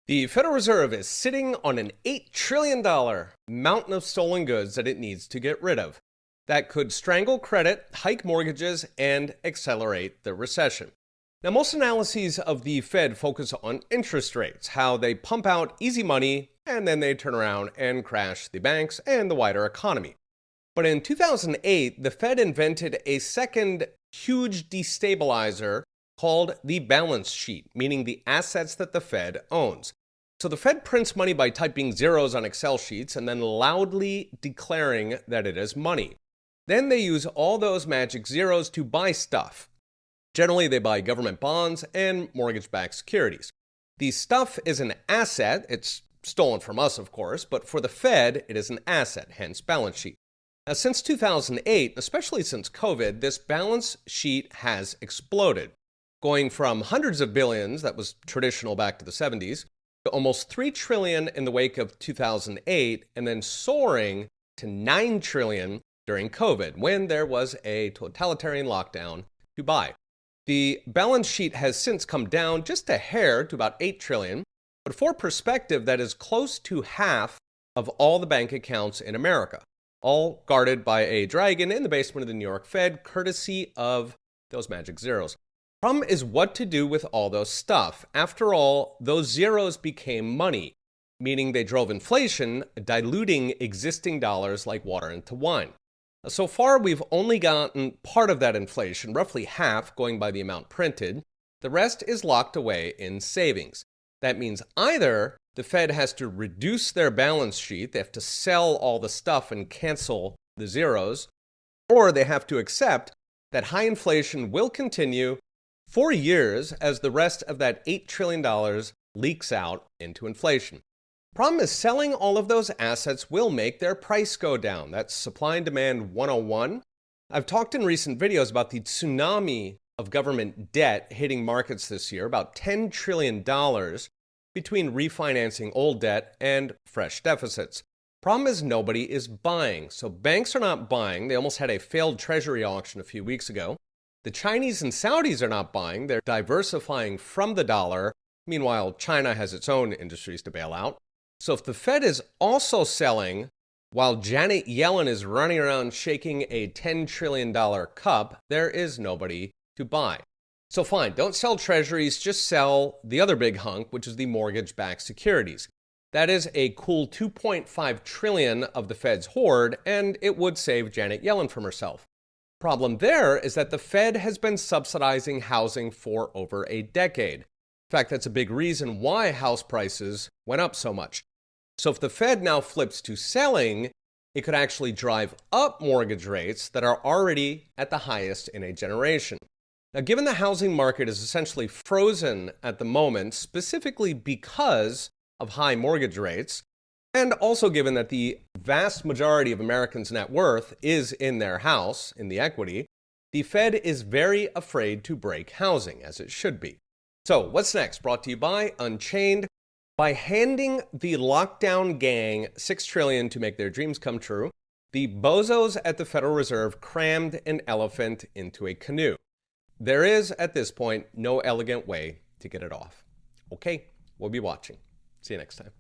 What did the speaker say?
The Federal Reserve is sitting on an $8 trillion mountain of stolen goods that it needs to get rid of. That could strangle credit, hike mortgages, and accelerate the recession. Now, most analyses of the Fed focus on interest rates, how they pump out easy money, and then they turn around and crash the banks and the wider economy. But in 2008, the Fed invented a second huge destabilizer called the balance sheet, meaning the assets that the Fed owns. So the Fed prints money by typing zeros on Excel sheets and then loudly declaring that it is money. Then they use all those magic zeros to buy stuff. Generally, they buy government bonds and mortgage-backed securities. The stuff is an asset. It's stolen from us, of course, but for the Fed, it is an asset, hence balance sheet. Now, since 2008, especially since COVID, this balance sheet has exploded, going from hundreds of billions, that was traditional back to the 70s, to almost $3 trillion in the wake of 2008, and then soaring to $9 trillion during COVID, when there was a totalitarian lockdown to buy. The balance sheet has since come down just a hair to about $8 trillion, but for perspective, that is close to half of all the bank accounts in America, all guarded by a dragon in the basement of the New York Fed, courtesy of those magic zeros. Problem is what to do with all those stuff. After all, those zeros became money, meaning they drove inflation, diluting existing dollars like water into wine. So far, we've only gotten part of that inflation, roughly half, going by the amount printed. The rest is locked away in savings. That means either the Fed has to reduce their balance sheet, they have to sell all the stuff and cancel the zeros, or they have to accept that high inflation will continue for years as the rest of that $8 trillion leaks out into inflation. Problem is, selling all of those assets will make their price go down. That's supply and demand 101. I've talked in recent videos about the tsunami of government debt hitting markets this year, about $10 trillion between refinancing old debt and fresh deficits. Problem is, nobody is buying. So banks are not buying. They almost had a failed treasury auction a few weeks ago. The Chinese and Saudis are not buying. They're diversifying from the dollar. Meanwhile, China has its own industries to bail out. So if the Fed is also selling while Janet Yellen is running around shaking a $10 trillion cup, there is nobody to buy. So fine, don't sell treasuries, just sell the other big hunk, which is the mortgage-backed securities. That is a cool $2.5 trillion of the Fed's hoard, and it would save Janet Yellen from herself. Problem there is that the Fed has been subsidizing housing for over a decade. In fact, that's a big reason why house prices went up so much. So if the Fed now flips to selling, it could actually drive up mortgage rates that are already at the highest in a generation. Now, given the housing market is essentially frozen at the moment, specifically because of high mortgage rates, and also given that the vast majority of Americans' net worth is in their house, in the equity, the Fed is very afraid to break housing, as it should be. So what's next? Brought to you by Unchained. By handing the lockdown gang $6 trillion to make their dreams come true, the bozos at the Federal Reserve crammed an elephant into a canoe. There is, at this point, no elegant way to get it off. Okay, we'll be watching. See you next time.